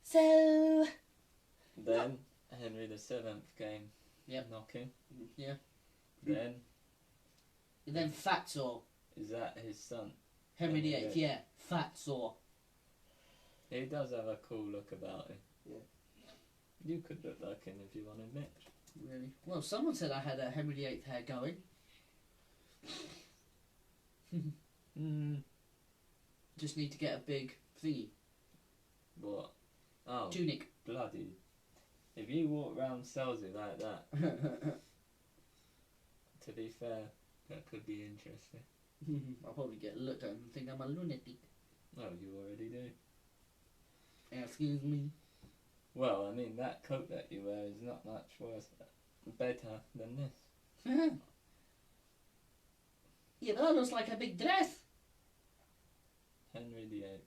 So... Then, Henry VII came knocking. Yeah. Then Fatso. Is that his son? Henry VIII, yeah. Fatso. He does have a cool look about him. Yeah. You could look like him if you wanted, Mitch. Really? Well, someone said I had a Henry VIII hair going. Just need to get a big thingy. What? Oh. Tunic. Bloody. If you walk around Selzy like that, to be fair, that could be interesting. I'll probably get looked at and think I'm a lunatic. Oh, you already do. Excuse me. Well, I mean, that coat that you wear is not much worse, better than this. Yeah, but that looks like a big dress. Henry VIII.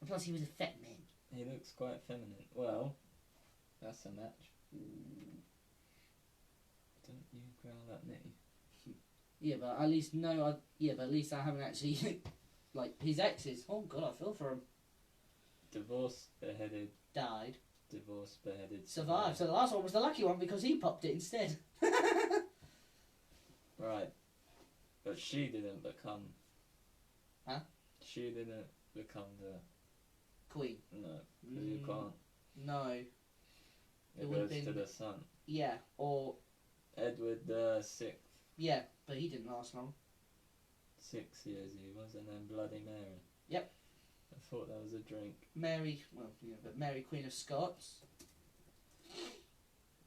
Plus, he was a fat man. He looks quite feminine. Well, that's a match. Don't you growl at me. Yeah, but at least at least I haven't actually like his exes. Oh God, I feel for him. Divorced, beheaded. Died. Divorced, beheaded. Survived. So the last one was the lucky one because he popped it instead. Right. But she didn't become... Huh? She didn't become the... Queen. No, because you can't. No. It goes to the son. Yeah, or... Edward the VI. Yeah, but he didn't last long. 6 years he was, and then Bloody Mary. Yep. I thought that was a drink. Mary, well, yeah, but Mary, Queen of Scots.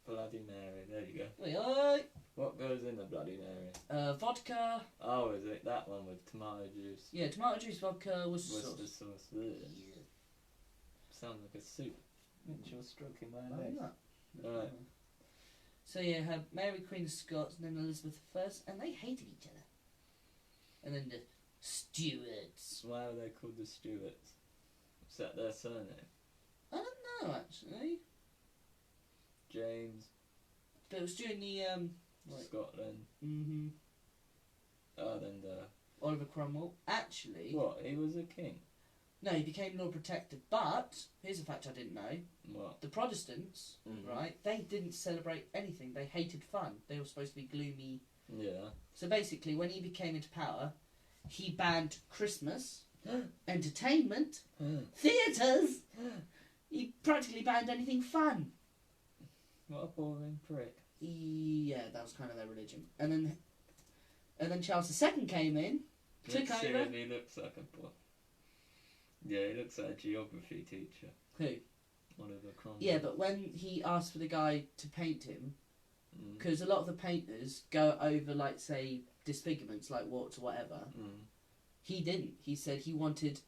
Bloody Mary, there you go. Oi. What goes in the Bloody Mary? Vodka. Oh, is it that one with tomato juice? Yeah, tomato juice, vodka, Worcester sauce. Yeah. Sounds like a soup. Mitch, you're stroking my leg. Right. So yeah, had Mary, Queen of Scots, and then Elizabeth I, and they hated each other. And then the Stuarts. Why are they called the Stuarts? Is that their surname? I don't know, actually. James. But it was during the, Scotland. Mm-hmm. Oh, then the... Oliver Cromwell. Actually... What? He was a king? No, he became Lord Protector, but, here's a fact I didn't know. What? The Protestants, right, they didn't celebrate anything. They hated fun. They were supposed to be gloomy. Yeah. So basically, when he became into power, he banned Christmas, entertainment, theatres. He practically banned anything fun. What a boring prick. Yeah, that was kind of their religion. And then Charles II came in, took over. He looks like a boy. Yeah, he looks like a geography teacher. Who? Oliver Cromwell. Yeah, but when he asked for the guy to paint him, because a lot of the painters go over, like, say, disfigurements, like warts or whatever, he didn't. He said he wanted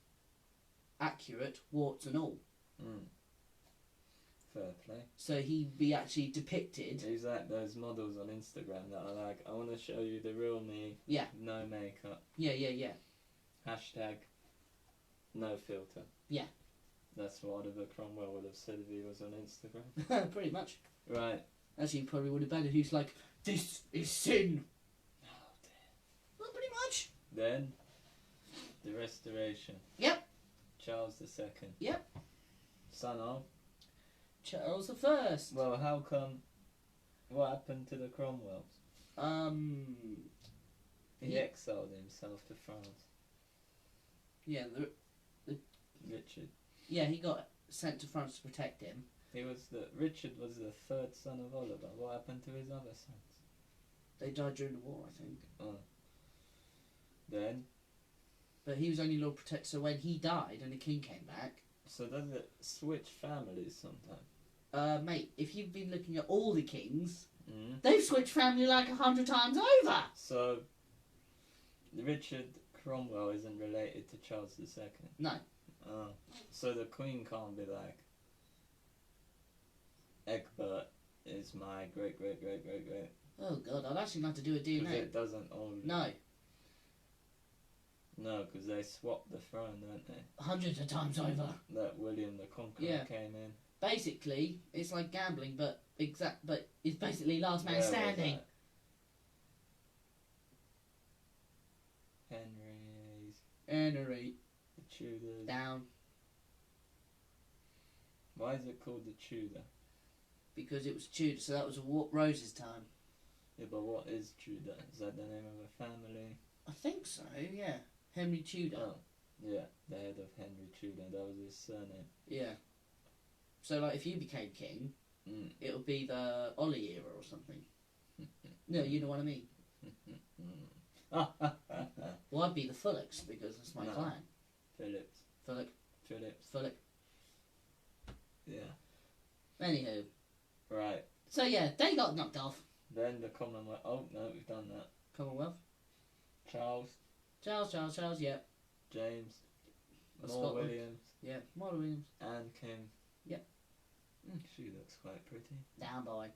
accurate warts and all. Fair play. So he'd be actually depicted. He's like those models on Instagram that are like, I want to show you the real me. Yeah. No makeup. Yeah. Hashtag no filter. Yeah. That's what Oliver Cromwell would have said if he was on Instagram. Pretty much. Right. Actually, he probably would have been. He's like, this is sin. Oh dear. Well, pretty much. Then, the Restoration. Yep. Charles II. Yep. Son of? Charles I. Well, how come? What happened to the Cromwells? He exiled himself to France. Yeah, Richard. Yeah, he got sent to France to protect him. Richard was the third son of Oliver. What happened to his other sons? They died during the war, I think. Oh. Then? But he was only Lord Protector, so when he died and the king came back... So does it switch families sometimes? Mate, if you've been looking at all the kings, they've switched family like 100 times over! So, Richard Cromwell isn't related to Charles II? No. Oh. So the Queen can't be like, Egbert is my great. Oh god, I'd actually like to do a DNA. Because it doesn't all... No. No, because they swapped the throne, don't they? Hundreds of times over. That William the Conqueror came in. Basically, it's like gambling, but it's basically last man standing. Henry. The Tudors. Down. Why is it called the Tudor? Because it was Tudor, so that was Rose's time. Yeah, but what is Tudor? Is that the name of a family? I think so, yeah. Henry Tudor. Oh, yeah, the head of Henry Tudor, that was his surname. Yeah. So, like, if you became king, it'll be the Ollie era or something. No, you know what I mean. Well, I'd be the Fullocks, because that's my clan. Fullock. Yeah. Anywho. Right. So, yeah, they got knocked off. Then the Commonwealth. Oh, no, we've done that. Commonwealth. Charles, yeah. James, more Williams. Yeah, more Williams. Anne King. Yep. She looks quite pretty. Down boy.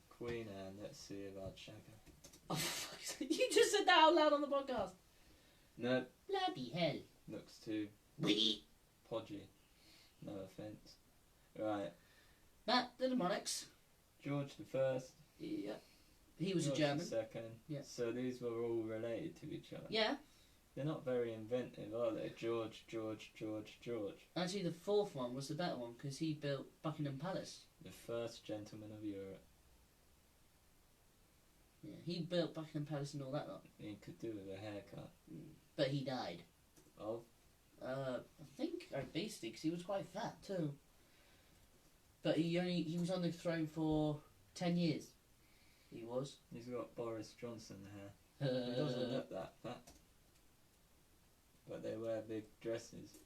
Queen Anne, let's see about Shagger. Oh, you just said that out loud on the podcast. No. Bloody hell. Looks too podgy. No offence. Right. Matt, the monarchs. George I. Yeah. He was George a German. II. Yeah. So these were all related to each other. Yeah. They're not very inventive, are they? George. Actually, the fourth one was the better one because he built Buckingham Palace. The first gentleman of Europe. Yeah, he built Buckingham Palace and all that lot. He could do with a haircut. But he died. Of? I think obesity because he was quite fat too. But he was on the throne for 10 years. He was. He's got Boris Johnson hair. He doesn't look that fat. But they wear big dresses.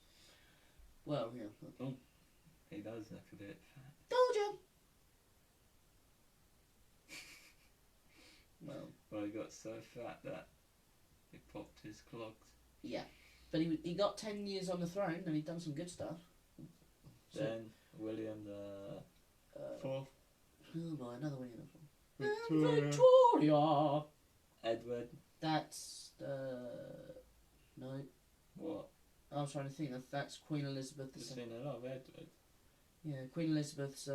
Well, yeah. Oh, he does look a bit fat. Told you! Well, he got so fat that he popped his clogs. Yeah. But he got 10 years on the throne and he'd done some good stuff. Then William the Fourth. Oh boy, another William the Victoria. Victoria! Edward. That's no. What? I was trying to think. That's Queen Elizabeth. You've seen a lot of Edward. Yeah, Queen Elizabeth's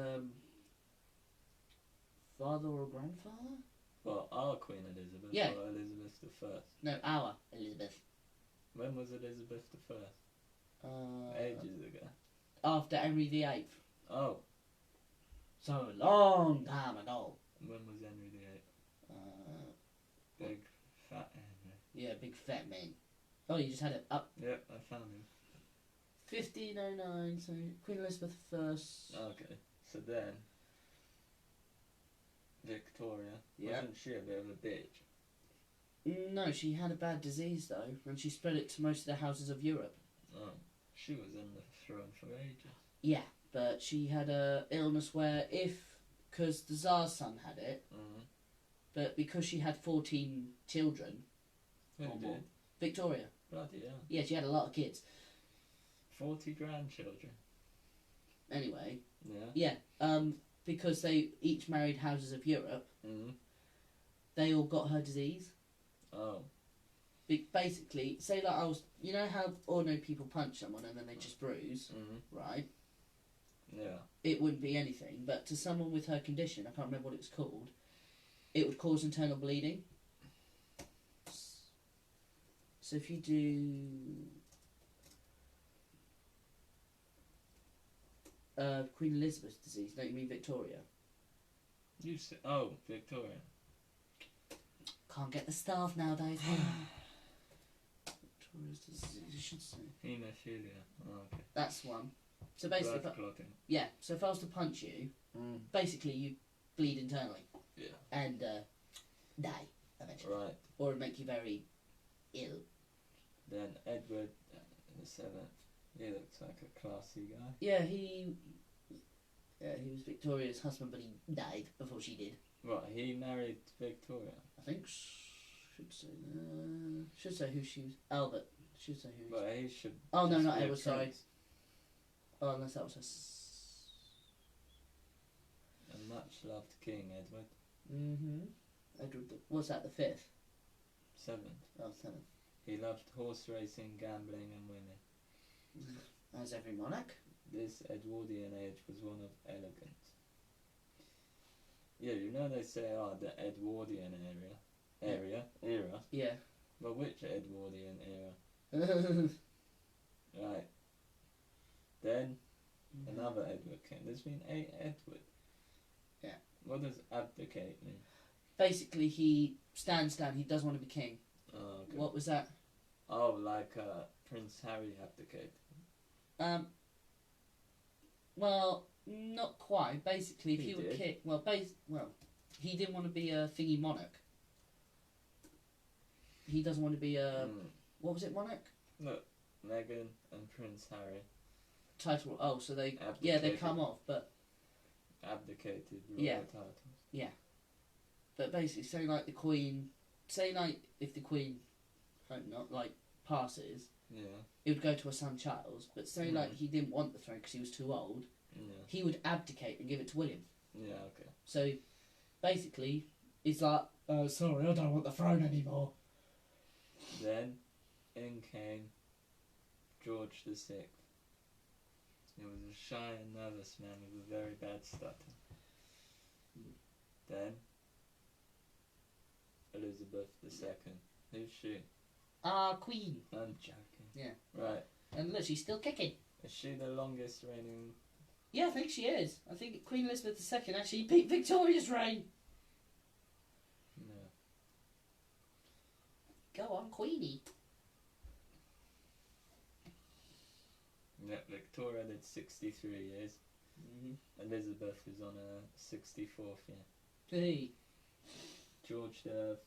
father or grandfather? Well, our Queen Elizabeth or Elizabeth the First? No, our Elizabeth. When was Elizabeth the First? Ages ago. After Henry VIII. Oh. So long time ago. When was Henry VIII? Big fat Henry. Yeah, big fat man. Oh, you just had it up. Yep, I found him. 1509, so Queen Elizabeth I. Okay, so then Victoria, wasn't she a bit of a bitch? No, she had a bad disease though, and she spread it to most of the houses of Europe. Oh, she was on the throne for ages. Yeah, but she had a illness where because the Tsar's son had it, but because she had 14 children, Who did? Victoria. Bloody hell. Yeah, she had a lot of kids. 40 grandchildren. Anyway. Yeah. Yeah. Because they each married houses of Europe, they all got her disease. Oh. Basically, say like I was, you know how ordinary people punch someone and then they just bruise, right? Yeah. It wouldn't be anything, but to someone with her condition, I can't remember what it was called, it would cause internal bleeding. So if you do Queen Elizabeth's disease, don't you mean Victoria? You say, Victoria. Can't get the staff nowadays. Victoria's disease, you should say. Haemophilia. Oh, okay. That's one. So basically, Blood clotting. yeah. So if I was to punch you, basically you bleed internally. Yeah. And die eventually. Right. Or it'd make you very ill. Then Edward VII. He looks like a classy guy. Yeah, he was Victoria's husband, but he died before she did. Right, he married Victoria. I think should say who she was. Albert. Should say who. But he should. Oh no, not Edward. Sorry. Oh, unless that was her. A much loved king, Edward. Edward. What's that? The 5th. 7th. Oh, 7th. He loved horse racing, gambling, and women. As every monarch. This Edwardian age was one of elegance. Yeah, you know they say, the Edwardian era. Yeah. But which Edwardian era? Right. Then another Edward came. There's been 8 Edward. Yeah. What does abdicate mean? Basically, he stands down. He doesn't want to be king. Oh, okay. What was that? Oh, like Prince Harry abdicated. Well, not quite. Basically, if He he would did. kick, he didn't want to be a thingy monarch. He doesn't want to be a what was it, monarch? Look, Meghan and Prince Harry Title. Oh, so they abdicated. they come off, but Abdicated royal titles. yeah. But basically, say like the Queen, say like if the Queen, hope not, like passes. Yeah. It would go to her son Charles, but say like he didn't want the throne because he was too old, he would abdicate and give it to William. Yeah, okay. So, basically, it's like, sorry, I don't want the throne anymore. Then, in came George VI. He was a shy and nervous man with a very bad stutter. Then, Elizabeth II. Who's she? Queen. I'm joking. Yeah. Right. And look, she's still kicking. Is she the longest reigning? Yeah, I think she is. I think Queen Elizabeth II actually beat Victoria's reign. No. Go on, Queenie. Yeah, Victoria did 63 years. Elizabeth is on her 64th year. Hey. George the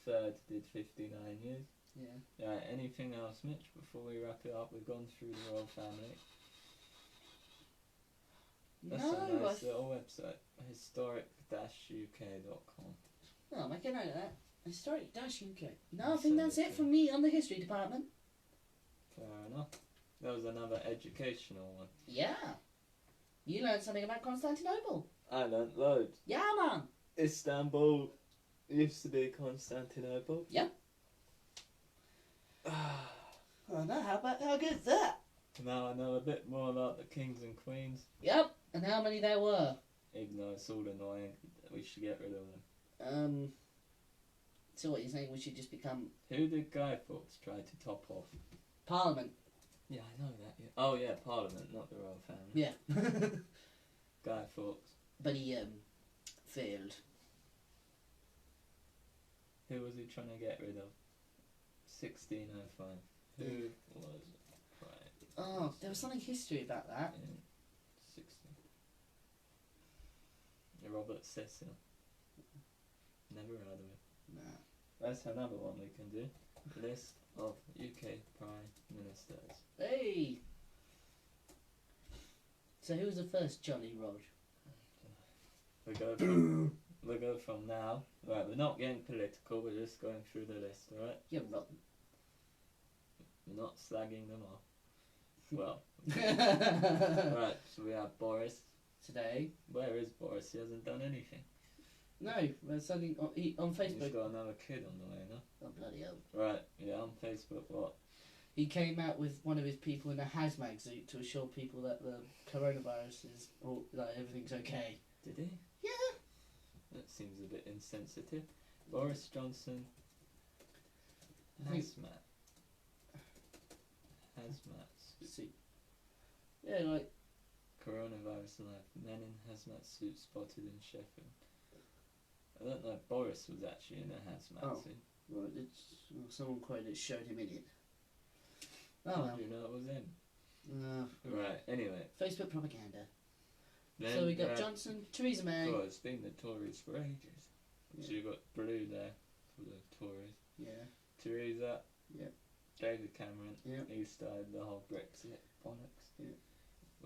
Third did 59 years. Yeah. Right, anything else, Mitch, before we wrap it up? We've gone through the royal family. That's a nice little website. Historic-uk.com. Oh, make a note of that. Historic-UK. No, I think that's it from me on the history department. Fair enough. That was another educational one. Yeah. You learned something about Constantinople. I learnt loads. Yeah, man. Istanbul used to be Constantinople. Yep. Oh no, how good is that? Now I know a bit more about the kings and queens. Yep, and how many there were. Even though it's all annoying, we should get rid of them. So what you're saying, we should just become... Who did Guy Fawkes try to top off? Parliament. Yeah, I know that. Yeah. Oh yeah, Parliament, not the royal family. Yeah. Guy Fawkes. But he, failed. Who was he trying to get rid of? 1605. Who was right? Oh, there was something history about that. In 16. Robert Cecil. Never heard of him. Nah. That's another one we can do. List of UK Prime Ministers. Hey! So who was the first Jolly Rog? We go from now. Right, we're not getting political, we're just going through the list, alright? You're rotten. We're not slagging them off. Well. Right, so we have Boris. Today. Where is Boris? He hasn't done anything. No, we're sending on Facebook. He's got another kid on the way, no? Oh, bloody hell. Right, yeah, on Facebook, what? He came out with one of his people in a hazmat suit to assure people that the coronavirus is, or like everything's okay. Did he? Yeah. That seems a bit insensitive. Boris Johnson. Hazmat. See. Yeah, like. Coronavirus life. Men in hazmat suits spotted in Sheffield. I don't know if Boris was actually in a hazmat suit. Well, someone quoted it, showed him in it. Oh How well. do you know it was him? Right, anyway. Facebook propaganda. Then so we got Johnson, Theresa May. God, it's been the Tories for ages. Yeah. So you got blue there for the Tories. Yeah. Theresa. Yeah. David Cameron. Yeah. He started the whole Brexit bollocks. Yeah.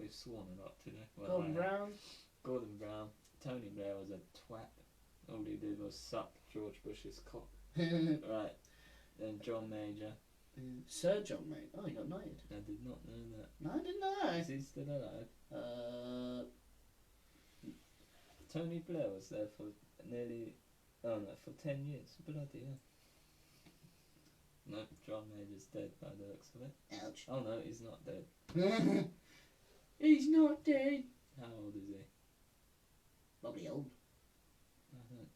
We've sworn a lot today. Well, Gordon Brown. Gordon Brown. Tony Blair was a twat. All he did was suck George Bush's cock. Right. Then John Major. Sir John Major. Oh, he got knighted. I did not know that. No, I didn't know. Is he still alive? Tony Blair was there for for 10 years. Bloody hell. No, John Major's dead by the looks of it. Ouch. Oh no, he's not dead. He's not dead. How old is he? Probably old. I don't.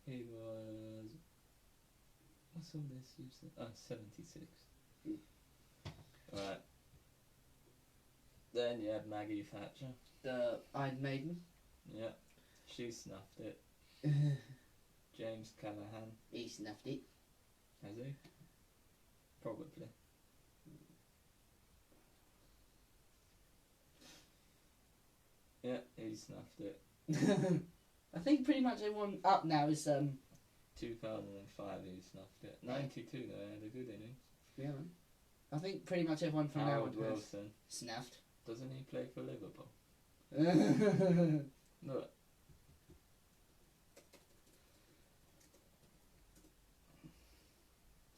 He was. What's all this you said? Oh, 76. Right. Then you had Maggie Thatcher. The Iron Maiden. Yeah. She snuffed it. James Callaghan. He snuffed it. Has he? Probably. Yeah, he snuffed it. I think pretty much everyone up now is 2005 he snuffed it. 92 though, he had a good innings. Yeah. I think pretty much everyone from Harold now on Wilson. Snuffed. Doesn't he play for Liverpool? Look.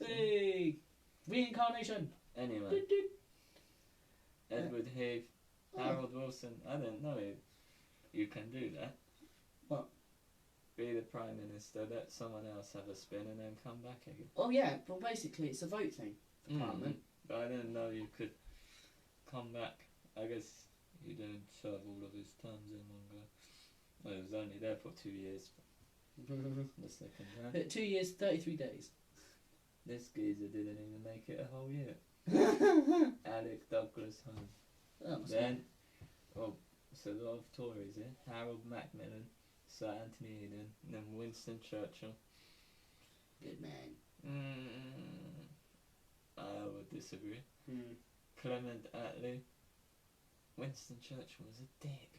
Hey! Reincarnation! Anyway. Edward Heath. Harold Wilson. I didn't know you can do that. What? Be the Prime Minister, let someone else have a spin and then come back again. Oh yeah, well basically it's a vote thing for Parliament. But I didn't know you could come back. I guess he didn't serve all of his terms in one go. Well, he was only there for 2 years. The second time. 2 years, 33 days. This geezer didn't even make it a whole year. Alec Douglas Home. Oh, then, so a lot of Tories here. Harold Macmillan, Sir Anthony Eden, and then Winston Churchill. Good man. I would disagree. Mm. Clement Attlee. Winston Churchill was a dick.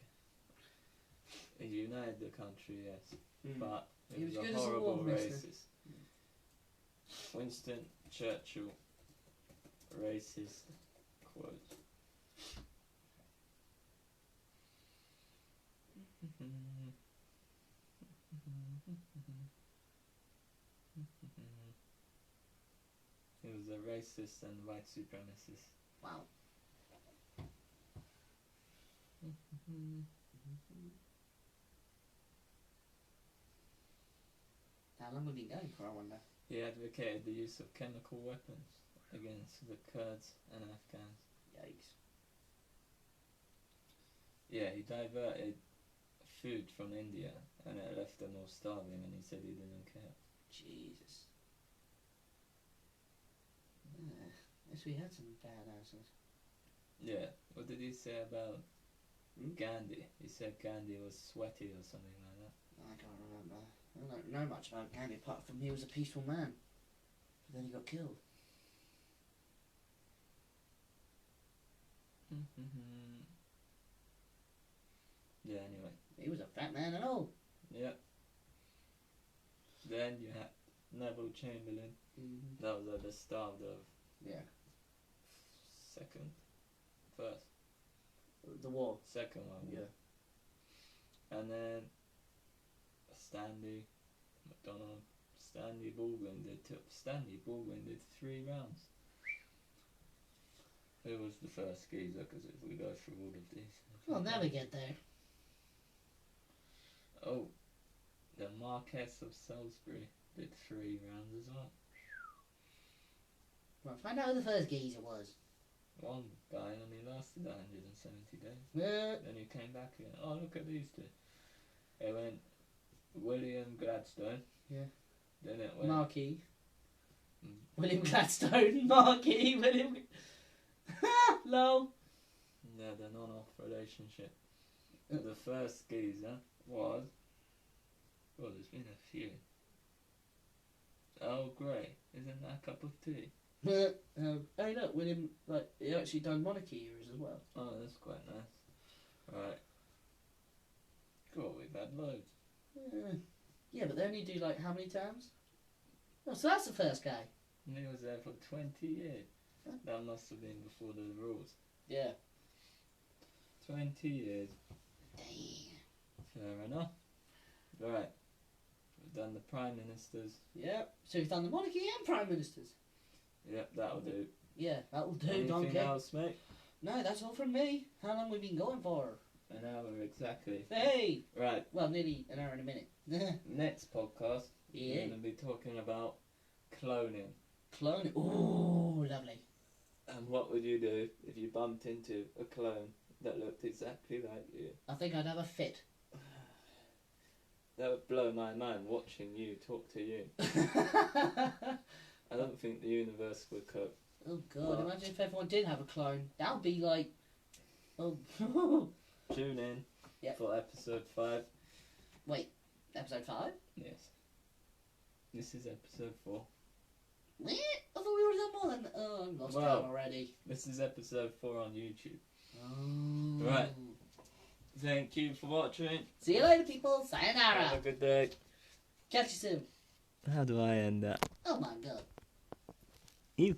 He united the country, yes, but he was a horrible racist. Winston Churchill, racist quote. He was a racist and white supremacist. Wow. How long have you been going for, I wonder? He advocated the use of chemical weapons against the Kurds and Afghans. Yikes. Yeah, he diverted food from India and it left them all starving and he said he didn't care. Jesus. Yes, we had some bad asses. Yeah, what did he say about Gandhi? He said Gandhi was sweaty or something like that. I can't remember. I don't know much about Gandhi apart from he was a peaceful man. But then he got killed. Yeah, anyway. He was a fat man and all. Yep. Then you had Neville Chamberlain. That was at the start of first. The war. Second one. Yeah. And then Stanley McDonald. Stanley Baldwin did 3 rounds. Who was the first geezer? Because if we go through all of these, We'll never get there. Oh, the Marquess of Salisbury. Did 3 rounds as well. Right, find out who the first geezer was. One guy only lasted 170 days. Yeah. Then he came back again. Oh, look at these two. It went William Gladstone. Yeah. Then it went Marquis. William Gladstone. Marquis. William. Lol. They had an on-off relationship. The first geezer was... Well, there's been a few. Oh, great. Isn't that a cup of tea? Hey, look, William, like, he actually done monarchy eras as well. Oh, that's quite nice. Right. Cool, we've had loads. Yeah, but they only do, like, how many times? Oh, so that's the first guy. And he was there for 20 years. That must have been before the rules. Yeah. 20 years. Damn. Fair enough. Right. We've done the Prime Ministers. Yep. So we've done the monarchy and Prime Ministers. Yep, that'll do. Yeah, that'll do, Anything donkey. else, mate? No, that's all from me. How long have we been going for? An hour exactly. Hey! Right. Well, nearly an hour and a minute. Next podcast, Yeah. we're going to be talking about cloning. Cloning. Ooh, lovely. And what would you do if you bumped into a clone that looked exactly like you? I think I'd have a fit. That would blow my mind, watching you talk to you. I don't think the universe would cope. Oh god, What? imagine if everyone did have a clone. That would be like... Oh. Tune in for episode 5. Wait, episode 5? Yes. This is episode 4. What? I thought we already done more than... Oh, I'm lost count already. This is episode 4 on YouTube. Oh. Right. Thank you for watching. See you later, people. Sayonara. Have a good day. Catch you soon. How do I end that? Oh my god. You